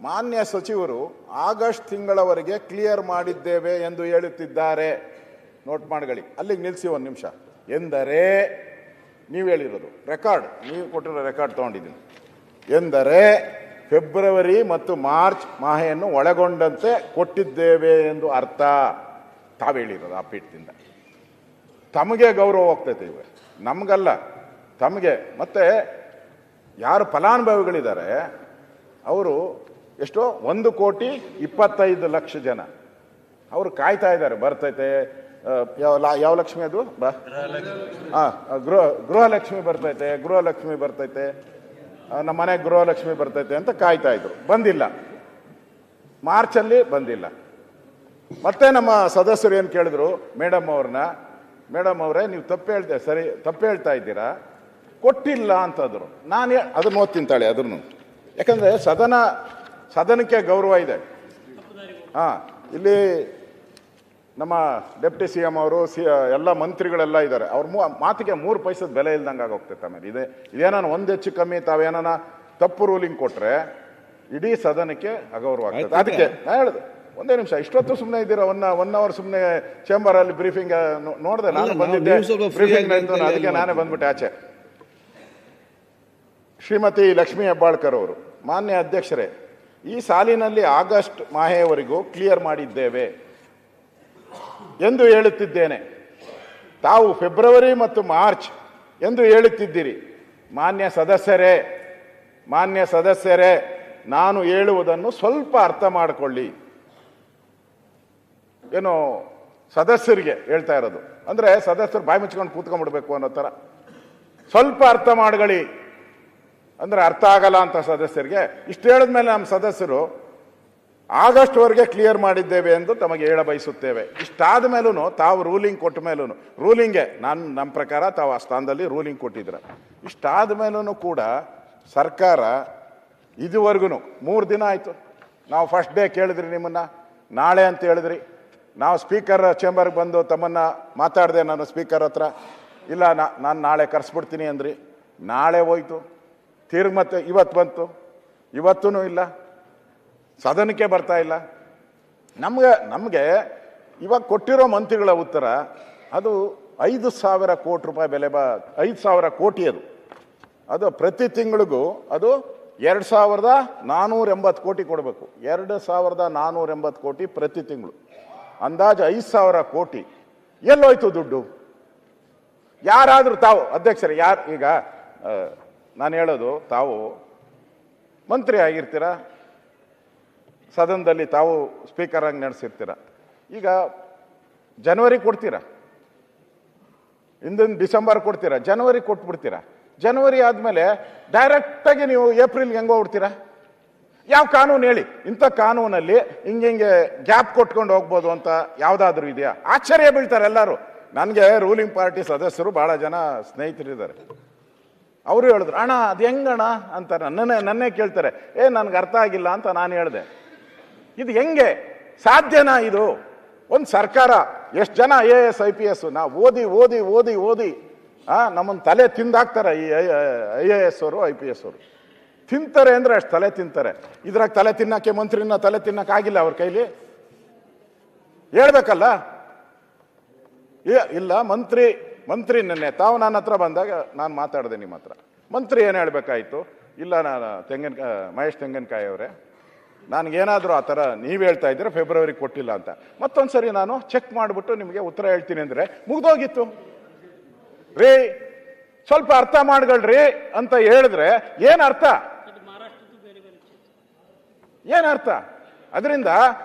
ಮಾನ್ಯ ಸಚಿವರು ಆಗಸ್ಟ್ ತಿಂಗಳವರೆಗೆ ಕ್ಲಿಯರ್ ಮಾಡಿದ್ದೇವೆ ಎಂದು ಹೇಳುತ್ತಿದ್ದಾರೆ. ನೋಟ್ ಮಾಡ್ಕೊಳ್ಳಿ, ಅಲ್ಲಿಗೆ ನಿಲ್ಲಿಸಿ ಒಂದು ನಿಮಿಷ. ಎಂದರೆ ನೀವು ಹೇಳಿರೋದು ರೆಕಾರ್ಡ್, ನೀವು ಕೊಟ್ಟಿರೋ ರೆಕಾರ್ಡ್ ತೊಗೊಂಡಿದ್ದೀನಿ. ಎಂದರೆ ಫೆಬ್ರವರಿ ಮತ್ತು ಮಾರ್ಚ್ ಮಾಹೆಯನ್ನು ಒಳಗೊಂಡಂತೆ ಕೊಟ್ಟಿದ್ದೇವೆ ಎಂದು ಅರ್ಥ. ತಾವು ಹೇಳಿರೋದು ಆ ಪೀಠದಿಂದ. ತಮಗೆ ಗೌರವ ಹೋಗ್ತೈತೆ ಇವೆ, ನಮಗಲ್ಲ, ತಮಗೆ. ಮತ್ತೆ ಯಾರು ಫಲಾನುಭವಿಗಳಿದ್ದಾರೆ ಅವರು ಎಷ್ಟೋ 1,25,00,000 ಜನ ಅವರು ಕಾಯ್ತಾ ಇದ್ದಾರೆ. ಬರ್ತೈತೆ ಯಾವ ಲಕ್ಷ್ಮಿ ಅದು ಗೃಹಲಕ್ಷ್ಮಿ ಬರ್ತೈತೆ, ಗೃಹಲಕ್ಷ್ಮಿ ಬರ್ತೈತೆ, ನಮ್ಮ ಮನೆಗೆ ಗೃಹಲಕ್ಷ್ಮಿ ಬರ್ತೈತೆ ಅಂತ ಕಾಯ್ತಾ ಇದ್ರು. ಬಂದಿಲ್ಲ, ಮಾರ್ಚಲ್ಲಿ ಬಂದಿಲ್ಲ. ಮತ್ತೆ ನಮ್ಮ ಸದಸ್ಯರು ಏನು ಕೇಳಿದ್ರು ಮೇಡಮ್ ಅವ್ರನ್ನ, ಮೇಡಮ್ ಅವರೇ ನೀವು ತಪ್ಪು ಹೇಳ್ತಾ ಇದ್ದೀರಾ, ಕೊಟ್ಟಿಲ್ಲ ಅಂತಂದ್ರು. ನಾನು ಅದನ್ನು ಓದ್ತೀನಿ ತಾಳೆ ಅದನ್ನು, ಯಾಕಂದ್ರೆ ಸದನಕ್ಕೆ ಗೌರವ ಇದೆ. ಇಲ್ಲಿ ನಮ್ಮ ಡೆಪ್ಟಿ ಸಿ ಎಂ ಅವರು ಎಲ್ಲ ಮಂತ್ರಿಗಳೆಲ್ಲ ಇದ್ದಾರೆ. ಅವ್ರ ಮಾತಿಗೆ 3 ಪೈಸದ ಬೆಲೆ ಇಲ್ದಂಗೆ ಆಗೋಗ್ತೈತೆ. ಆಮೇಲೆ ಇದೇನಾನ ಒಂದು ಹೆಚ್ಚು ಕಮ್ಮಿ ತಾವೇನಾನ ತಪ್ಪು ರೂಲಿಂಗ್ ಕೊಟ್ರೆ ಇಡೀ ಸದನಕ್ಕೆ ಅಗೌರವ ಆಗ್ತದೆ. ಅದಕ್ಕೆ ನಾ ಹೇಳಿದೆ ಒಂದೇ ನಿಮಿಷ, ಇಷ್ಟೊತ್ತು ಸುಮ್ಮನೆ ಇದ್ದೀರಾ, ಒನ್ ಅವರ್ ಸುಮ್ಮನೆ ಚೇಂಬರ್ ಅಲ್ಲಿ ಬ್ರೀಫಿಂಗ್ ನೋಡಿದೆ. ನಾನು ಬಂದಿದ್ದೆ ಬ್ರೀಫಿಂಗ್ ನಡೀತು, ಅದಕ್ಕೆ ನಾನೇ ಬಂದ್ಬಿಟ್ಟೆ ಆಚೆ. ಶ್ರೀಮತಿ ಲಕ್ಷ್ಮೀ ಹೆಬ್ಬಾಳ್ಕರ್ ಅವರು, ಮಾನ್ಯ ಅಧ್ಯಕ್ಷರೇ, ಈ ಸಾಲಿನಲ್ಲಿ ಆಗಸ್ಟ್ ಮಾಹೆಯವರೆಗೂ ಕ್ಲಿಯರ್ ಮಾಡಿದ್ದೇವೆ ಎಂದು ಹೇಳುತ್ತಿದ್ದೇನೆ. ತಾವು ಫೆಬ್ರವರಿ ಮತ್ತು ಮಾರ್ಚ್ ಎಂದು ಹೇಳುತ್ತಿದ್ದೀರಿ. ಮಾನ್ಯ ಸದಸ್ಯರೇ, ನಾನು ಹೇಳುವುದನ್ನು ಸ್ವಲ್ಪ ಅರ್ಥ ಮಾಡಿಕೊಳ್ಳಿ. ಏನು ಸದಸ್ಯರಿಗೆ ಹೇಳ್ತಾ ಇರೋದು ಅಂದ್ರೆ ಸದಸ್ಯರು ಬಾಯಿ ಮುಚ್ಕೊಂಡು ಕೂತ್ಕೊಂಡ್ಬಿಡ್ಬೇಕು ಅನ್ನೋ ಥರ. ಸ್ವಲ್ಪ ಅರ್ಥ ಮಾಡ್ಕೊಳ್ಳಿ ಅಂದ್ರೆ ಅರ್ಥ ಆಗಲ್ಲ ಅಂತ ಸದಸ್ಯರಿಗೆ. ಇಷ್ಟು ಹೇಳಿದ್ಮೇಲೆ ನಮ್ಮ ಸದಸ್ಯರು ಆಗಸ್ಟ್ ವರೆಗೆ ಕ್ಲಿಯರ್ ಮಾಡಿದ್ದೇವೆ ಎಂದು ತಮಗೆ ಹೇಳ ಬಯಸುತ್ತೇವೆ. ಇಷ್ಟಾದ ಮೇಲೂ ತಾವು ರೂಲಿಂಗ್ ಕೊಟ್ಟ ಮೇಲೂ ರೂಲಿಂಗ್ಗೆ ನಮ್ಮ ಪ್ರಕಾರ ತಾವು ಆ ಸ್ಥಾನದಲ್ಲಿ ರೂಲಿಂಗ್ ಕೊಟ್ಟಿದ್ರ. ಇಷ್ಟಾದ ಮೇಲೂ ಕೂಡ ಸರ್ಕಾರ ಇದುವರೆಗೂ 3 ದಿನ ಆಯಿತು. ನಾವು ಫಸ್ಟ್ ಡೇ ಕೇಳಿದ್ರಿ ನಿಮ್ಮನ್ನ, ನಾಳೆ ಅಂತ ಹೇಳಿದ್ರಿ. ನಾವು ಸ್ಪೀಕರ್ ಚೇಂಬರ್ಗೆ ಬಂದು ತಮ್ಮನ್ನ ಮಾತಾಡಿದೆ ನಾನು ಸ್ಪೀಕರ್ ಹತ್ರ. ಇಲ್ಲ ನಾನು ನಾಳೆ ಕರೆಸ್ಬಿಡ್ತೀನಿ ಅಂದ್ರಿ. ನಾಳೆ ಹೋಯ್ತು, ಮತ್ತೆ ಇವತ್ತು ಬಂತು, ಇವತ್ತೂ ಇಲ್ಲ, ಸದನಕ್ಕೆ ಬರ್ತಾ ಇಲ್ಲ. ನಮಗೆ ಇವಾಗ ಕೊಟ್ಟಿರೋ ಮಂತ್ರಿಗಳ ಉತ್ತರ ಅದು 5,000 ಕೋಟಿ ರೂಪಾಯಿ ಬೆಲೆ 5,000 ಕೋಟಿ ಅದು ಪ್ರತಿ ತಿಂಗಳಿಗೂ ಅದು 2,480 ಕೋಟಿ ಕೊಡಬೇಕು. 2,480 ಕೋಟಿ ಪ್ರತಿ ತಿಂಗಳು, ಅಂದಾಜು 5,000 ಕೋಟಿ. ಎಲ್ಲೋಯ್ತು ದುಡ್ಡು? ಯಾರಾದರೂ ತಾವು ಅಧ್ಯಕ್ಷರೇ, ಈಗ ನಾನು ಹೇಳೋದು, ತಾವು ಮಂತ್ರಿ ಆಗಿರ್ತೀರ, ಸದನದಲ್ಲಿ ತಾವು ಸ್ಪೀಕರ್ ಆಗಿ ನಡೆಸಿರ್ತೀರ. ಈಗ ಜನವರಿ ಕೊಡ್ತೀರಾ, ಹಿಂದಿನ ಡಿಸೆಂಬರ್ ಕೊಡ್ತೀರಾ, ಜನವರಿ ಕೊಟ್ಬಿಡ್ತೀರಾ. ಜನವರಿ ಆದಮೇಲೆ ಡೈರೆಕ್ಟಾಗಿ ನೀವು ಏಪ್ರಿಲ್ಗೆ ಹೆಂಗೆ ಹೋಗ್ಬಿಡ್ತೀರಾ? ಯಾವ ಕಾನೂನು ಹೇಳಿ? ಇಂಥ ಕಾನೂನಲ್ಲಿ ಹಿಂಗೆ ಗ್ಯಾಪ್ ಕೊಟ್ಕೊಂಡು ಹೋಗ್ಬೋದು ಅಂತ ಯಾವುದಾದ್ರೂ ಇದೆಯಾ? ಆಶ್ಚರ್ಯ ಬೀಳ್ತಾರೆ ಎಲ್ಲರೂ. ನನಗೆ ರೂಲಿಂಗ್ ಪಾರ್ಟಿ ಸದಸ್ಯರು ಭಾಳ ಜನ ಸ್ನೇಹಿತರಿದ್ದಾರೆ. ಅವರು ಹೇಳಿದ್ರು, ಅಣ್ಣ ಅದು ಹೆಂಗಣ್ಣ ಅಂತ ನನ್ನೇ ಕೇಳ್ತಾರೆ. ನನಗೆ ಅರ್ಥ ಆಗಿಲ್ಲ ಅಂತ ನಾನು ಹೇಳಿದೆ. ಇದು ಹೆಂಗೆ ಸಾಧ್ಯನಾ? ಇದು ಒಂದು ಸರ್ಕಾರ, ಎಷ್ಟು ಜನ IAS IPS ನಾವು ಓದಿ ನಮ್ಮನ್ನು ತಲೆ ತಿಂದಾಕ್ತಾರೆ. ಈ IAS ಅವರು IPS ಅವರು ತಿಂತಾರೆ ಅಂದ್ರೆ ಅಷ್ಟು ತಲೆ ತಿಂತಾರೆ. ಇದ್ರಾಗ ತಲೆ ತಿನ್ನಕ್ಕೆ ಮಂತ್ರಿನ ತಲೆ ತಿನ್ನಕ್ಕಾಗಿಲ್ಲ ಅವ್ರ ಕೈಲಿ. ಹೇಳ್ಬೇಕಲ್ಲ. ಇಲ್ಲ, ಮಂತ್ರಿ ನೆನ್ನೆ ತಾವು ನನ್ನ ಹತ್ರ ಬಂದಾಗ ನಾನು ಮಾತಾಡಿದೆ ನಿಮ್ಮ ಹತ್ರ. ಮಂತ್ರಿ ಏನು ಹೇಳ್ಬೇಕಾಯ್ತು? ಇಲ್ಲ, ನಾನು ಮಹೇಶ್ ತೆಂಗಿನಕಾಯಿ ಅವರೇ, ನನಗೇನಾದರೂ ಆ ಥರ ನೀವು ಹೇಳ್ತಾ ಇದ್ದೀರ ಫೆಬ್ರವರಿ ಕೊಟ್ಟಿಲ್ಲ ಅಂತ. ಮತ್ತೊಂದು ಸರಿ ನಾನು ಚೆಕ್ ಮಾಡಿಬಿಟ್ಟು ನಿಮಗೆ ಉತ್ತರ ಹೇಳ್ತೀನಿ ಅಂದರೆ ಮುಗ್ದೋಗಿತ್ತು ರೀ. ಸ್ವಲ್ಪ ಅರ್ಥ ಮಾಡ್ಕೊಳ್ರಿ ಅಂತ ಹೇಳಿದ್ರೆ ಏನರ್ಥ? ಅದರಿಂದ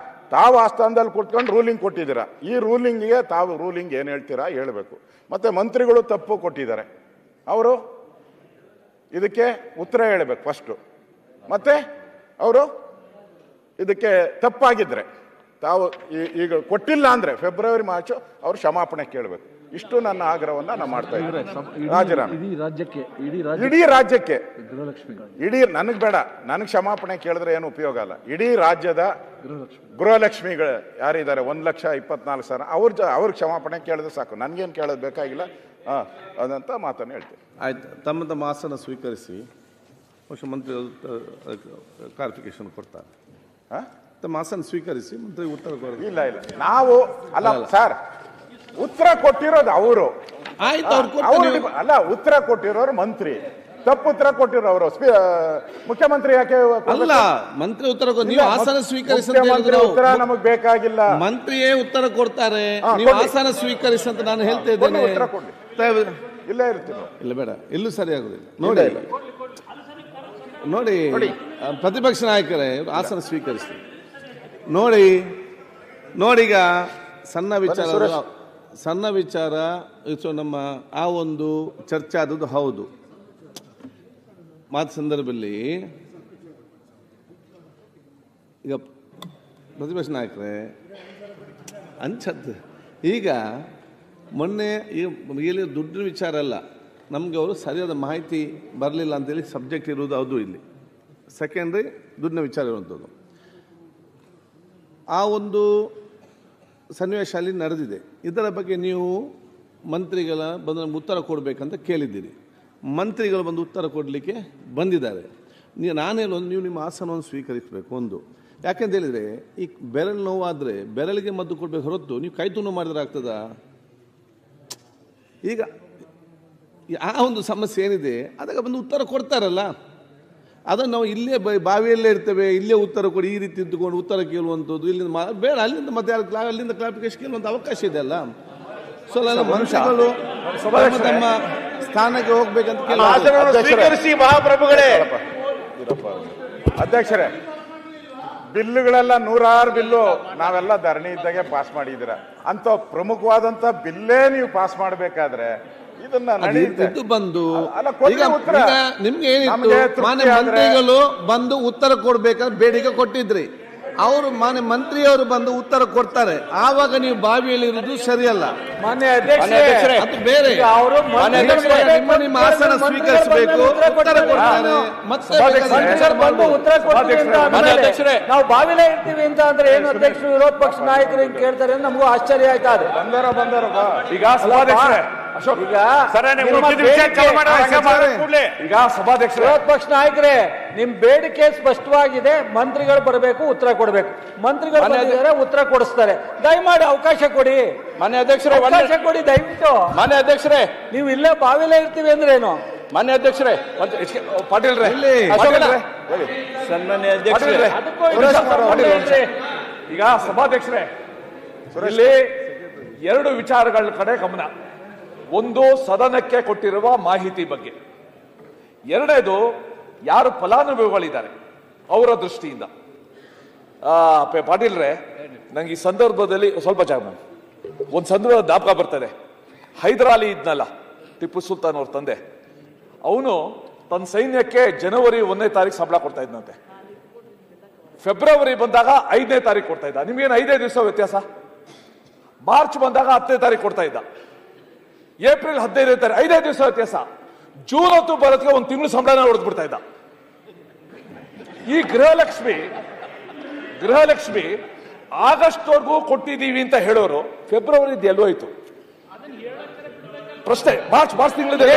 ತಾವು ಆ ಸ್ಥಾನದಲ್ಲಿ ಕೂತ್ಕೊಂಡು ರೂಲಿಂಗ್ ಕೊಟ್ಟಿದ್ದೀರಾ. ಈ ರೂಲಿಂಗಿಗೆ ತಾವು ರೂಲಿಂಗ್ ಏನು ಹೇಳ್ತೀರಾ ಹೇಳಬೇಕು. ಮತ್ತೆ ಮಂತ್ರಿಗಳು ತಪ್ಪು ಕೊಟ್ಟಿದ್ದಾರೆ, ಅವರು ಇದಕ್ಕೆ ಉತ್ತರ ಹೇಳಬೇಕು ಫಸ್ಟು. ಮತ್ತೆ ಅವರು ಇದಕ್ಕೆ ತಪ್ಪಾಗಿದ್ರೆ ತಾವು ಈಗ ಕೊಟ್ಟಿಲ್ಲ ಅಂದ್ರೆ ಫೆಬ್ರವರಿ ಮಾರ್ಚ್ ಅವರು ಕ್ಷಮಾಪಣೆ ಕೇಳಬೇಕು. ಇಷ್ಟು ನನ್ನ ಆಗ್ರಹವನ್ನ ನಾನು ಮಾಡ್ತಾ ಇದ್ದೀನಿ. ರಾಜೀನಾಮೆ ಇಡೀ ರಾಜ್ಯಕ್ಕೆ, ಇಡೀ ನನಗೆ ಬೇಡ, ನನಗೆ ಕ್ಷಮಾಪಣೆ ಕೇಳಿದ್ರೆ ಏನು ಉಪಯೋಗ ಅಲ್ಲ. ಇಡೀ ರಾಜ್ಯದ ಗೃಹಲಕ್ಷ್ಮಿಗಳು ಯಾರಿದ್ದಾರೆ 1,24,000 ಅವ್ರಿಗೆ ಕ್ಷಮಾಪಣೆ ಕೇಳಿದ್ರೆ ಸಾಕು, ನನಗೇನು ಕೇಳೋದು ಬೇಕಾಗಿಲ್ಲ ಅದಂತ ಮಾತನ್ನು ಹೇಳ್ತೀನಿ. ಆಯ್ತು, ತಮ್ಮ ಆಸನ ಸ್ವೀಕರಿಸಿ ಮುಖ್ಯಮಂತ್ರಿ ಕ್ಲಾರಿಫಿಕೇಶನ್ ಕೊಡ್ತಾರೆ. ತಮ್ಮ ಆಸನ ಸ್ವೀಕರಿಸಿ ಮಂತ್ರಿ ಉತ್ತರ ಕೊಡೋದು. ಇಲ್ಲ ನಾವು ಅಲ್ಲ ಸರ್, ಉತ್ತರ ಕೊಟ್ಟಿರೋದು ಅವರು. ಆಯ್ತು, ಅಲ್ಲ, ಉತ್ತರ ಕೊಟ್ಟಿರೋರು ಮಂತ್ರಿ, ತಪ್ಪು ಉತ್ತರ ಕೊಟ್ಟಿರೋರು ಮುಖ್ಯಮಂತ್ರಿ. ಯಾಕೆ ಅಲ್ಲ, ಮಂತ್ರಿ ಉತ್ತರ ನೀವು ಆಸನ ಸ್ವೀಕರಿಸಿ ಉತ್ತರ ನಮಗ್ ಬೇಕಾಗಿಲ್ಲ, ಮಂತ್ರಿಯೇ ಉತ್ತರ ಕೊಡ್ತಾರೆ. ನೀವು ಆಸನ ಸ್ವೀಕರಿಸಿ ಅಂತ ನಾನು ಹೇಳ್ತಾ ಇದ್ದೇನೆ. ಉತ್ತರ ಕೊಡಿ, ಇಲ್ಲೇ ಇರ್ತೀನಿ. ಇಲ್ಲ ಬೇಡ, ಇಲ್ಲೂ ಸರಿಯಾಗುದಿಲ್ಲ. ನೋಡಿ ಪ್ರತಿಪಕ್ಷ ನಾಯಕರೇ ಆಸನ ಸ್ವೀಕರಿಸಿ. ನೋಡೀಗ ಸಣ್ಣ ವಿಚಾರ ನಮ್ಮ ಆ ಒಂದು ಚರ್ಚೆ ಆದದ್ದು ಹೌದು. ಮಾತು ಸಂದರ್ಭದಲ್ಲಿ ಈಗ ಪ್ರತಿಪಕ್ಷ ನಾಯಕರೇ ಅನ್ಸದ್ದು ಈಗ ಮೊನ್ನೆ ಇಲ್ಲಿ ದುಡ್ಡಿನ ವಿಚಾರ ಅಲ್ಲ, ನಮಗೆ ಅವರು ಸರಿಯಾದ ಮಾಹಿತಿ ಬರಲಿಲ್ಲ ಅಂತೇಳಿ ಸಬ್ಜೆಕ್ಟ್ ಇರುವುದು ಅದು. ಇಲ್ಲಿ ಸೆಕೆಂಡ್ರಿ ದುಡ್ಡಿನ ವಿಚಾರ ಇರುವಂಥದ್ದು. ಆ ಒಂದು ಸನ್ನಿವೇಶ ಅಲ್ಲಿ ನಡೆದಿದೆ. ಇದರ ಬಗ್ಗೆ ನೀವು ಮಂತ್ರಿಗಳ ಬಂದು ನಮ್ಗೆ ಉತ್ತರ ಕೊಡಬೇಕಂತ ಕೇಳಿದ್ದೀರಿ. ಮಂತ್ರಿಗಳು ಬಂದು ಉತ್ತರ ಕೊಡಲಿಕ್ಕೆ ಬಂದಿದ್ದಾರೆ. ನಾನು ಹೇಳೋದು, ನೀವು ನಿಮ್ಮ ಆಸನವನ್ನು ಸ್ವೀಕರಿಸಬೇಕು. ಒಂದು ಯಾಕೆಂತ ಹೇಳಿದರೆ, ಈ ಬೆರಳು ನೋವಾದರೆ ಬೆರಳಿಗೆ ಮದ್ದು ಕೊಡಬೇಕು ಹೊರತು ನೀವು ಕೈ ತುಂಡು ಮಾಡಿದ್ರೆ ಆಗ್ತದಾ? ಈಗ ಆ ಒಂದು ಸಮಸ್ಯೆ ಏನಿದೆ ಅದಕ್ಕೆ ಬಂದು ಉತ್ತರ ಕೊಡ್ತಾರಲ್ಲ, ಅದನ್ನು ನಾವು ಇಲ್ಲೇ ಬಾವಿಯಲ್ಲೇ ಇರ್ತೇವೆ, ಇಲ್ಲೇ ಉತ್ತರ ಕೊಡಿ ಈ ರೀತಿ ಇದ್ದುಕೊಂಡು ಉತ್ತರ ಕೇಳುವಂಥದ್ದು ಇಲ್ಲಿಂದ ಬೇಡ, ಅಲ್ಲಿಂದ ಮತ್ತೆ ಅಲ್ಲಿಂದ ಕ್ಲಾರಿಫಿಕೇಶನ್ ಕೇಳುವಂಥ ಅವಕಾಶ ಇದೆ ಅಲ್ಲ. ಸೊ ಮನುಷ್ಯಗಳು ತಮ್ಮ ಸ್ಥಾನಕ್ಕೆ ಹೋಗ್ಬೇಕಂತ ಮಹಾಪ್ರಭುಗಳೇ. ಅಧ್ಯಕ್ಷರೇ, ಬಿಲ್ಲುಗಳೆಲ್ಲ 106 ಬಿಲ್ಲು ನಾವೆಲ್ಲ ಧರಣಿ ಇದ್ದಾಗೆ ಪಾಸ್ ಮಾಡಿದ್ದೀರ ಅಂತ ಪ್ರಮುಖವಾದಂತ ಬಿಲ್ಲೇ ನೀವು ಪಾಸ್ ಮಾಡಬೇಕಾದ್ರೆ ಇದನ್ನ ಬಂದು ನಿಮ್ಗೆ ಏನಿತ್ತು, ಮಾನ್ಯ ಮಂತ್ರಿಗಳು ಬಂದು ಉತ್ತರ ಕೊಡ್ಬೇಕಾದ್ರೆ ಬೇಡಿಕೆ ಕೊಟ್ಟಿದ್ರಿ. ಅವರು ಮಾನ್ಯ ಮಂತ್ರಿಯವರು ಬಂದು ಉತ್ತರ ಕೊಡ್ತಾರೆ, ಆವಾಗ ನೀವು ಬಾವಿಯಲ್ಲಿ ಇರುವುದು ಸರಿಯಲ್ಲ. ಮಾನ್ಯ ಅಧ್ಯಕ್ಷರೇ, ಅದು ಬೇರೆ. ನಿಮ್ಮ ಆಸನ ಸ್ವೀಕರಿಸಬೇಕು, ಉತ್ತರ ಕೊಡ್ತಾರೆ. ಮತ್ತೆ ನಾವು ಬಾವಿಲೇ ಇರ್ತೀವಿ ಅಂತ ಅಂದ್ರೆ ಏನು ಅಧ್ಯಕ್ಷರು ವಿರೋಧ ಪಕ್ಷ ನಾಯಕರು ಕೇಳ್ತಾರೆ, ನಮಗೂ ಆಶ್ಚರ್ಯ ಆಯ್ತಾ. ಈಗ ಸಭಾಧ್ಯಕ್ಷರು ವಿರೋಧ ಪಕ್ಷ ನಾಯಕರೇ, ನಿಮ್ ಬೇಡಿಕೆ ಸ್ಪಷ್ಟವಾಗಿದೆ. ಮಂತ್ರಿಗಳು ಬರಬೇಕು, ಉತ್ತರ ಕೊಡಬೇಕು. ಮಂತ್ರಿಗಳು ಬಂದಿದ್ದಾರೆ, ಉತ್ತರ ಕೊಡಿಸ್ತಾರೆ. ದಯಮಾಡಿ ಅವಕಾಶ ಕೊಡಿ. ಮಾನ್ಯ ಅಧ್ಯಕ್ಷರೇ, ಅವಕಾಶ ಕೊಡಿ ದಯವಿಟ್ಟು. ಮಾನ್ಯ ಅಧ್ಯಕ್ಷರೇ, ನೀವು ಇಲ್ಲೇ ಬಾವಿಲೇ ಇರ್ತೀವಿ ಅಂದ್ರೆ ಏನು? ಮಾನ್ಯ ಅಧ್ಯಕ್ಷರೇ, ಪಾಟೀಲ್ ಸನ್ಮಾನ್ಯ ಅಧ್ಯಕ್ಷರೇ, ಈಗ ಸಭಾಧ್ಯಕ್ಷರೇ, ಇಲ್ಲಿ 2 ವಿಚಾರಗಳ ಕಡೆ ಗಮನ. ಒಂದು, ಸದನಕ್ಕೆ ಕೊಟ್ಟಿರುವ ಮಾಹಿತಿ ಬಗ್ಗೆ. ಎರಡನೇದು, ಯಾರು ಫಲಾನುಭವಿಗಳಿದ್ದಾರೆ ಅವರ ದೃಷ್ಟಿಯಿಂದ. ಪಾಟೀಲ್ರೆ, ನಂಗೆ ಈ ಸಂದರ್ಭದಲ್ಲಿ ಸ್ವಲ್ಪ ಒಂದು ಸಂದರ್ಭ ಜ್ಞಾಪಕ ಬರ್ತದೆ. ಹೈದರಾಲಿ ಇದ್ನಲ್ಲ, ಟಿಪ್ಪು ಸುಲ್ತಾನ್ ಅವ್ರ ತಂದೆ, ಅವನು ತನ್ನ ಸೈನ್ಯಕ್ಕೆ ಜನವರಿ 1ನೇ ತಾರೀಕು ಸಂಬಳ ಕೊಡ್ತಾ ಇದ್ದಂತೆ. ಫೆಬ್ರವರಿ ಬಂದಾಗ 5ನೇ ತಾರೀಕು ಕೊಡ್ತಾ ಇದ್ದ. ನಿಮ್ಗೇನು 5 ದಿವಸ ವ್ಯತ್ಯಾಸ? ಮಾರ್ಚ್ ಬಂದಾಗ 10ನೇ ತಾರೀಕು ಕೊಡ್ತಾ ಇದ್ದ. ಏಪ್ರಿಲ್ 15ನೇ ತಾರೀಕು 5 ದಿವಸ ವ್ಯತ್ಯಾಸ. ಜೂನ್ 10 ಬರೋದಕ್ಕೆ 1 ತಿಂಗಳು ಸಂಬಳನ ಹೊಡೆದು ಬಿಡ್ತಾ ಇದ್ದ. ಈ ಗೃಹಲಕ್ಷ್ಮಿ ಆಗಸ್ಟ್ವರೆಗೂ ಕೊಟ್ಟಿದ್ದೀವಿ ಅಂತ ಹೇಳೋರು ಫೆಬ್ರವರಿ ಎಲ್ಲೋಯ್ತು? ಪ್ರಶ್ನೆ. ಮಾರ್ಚ್ ತಿಂಗಳಿದೆ.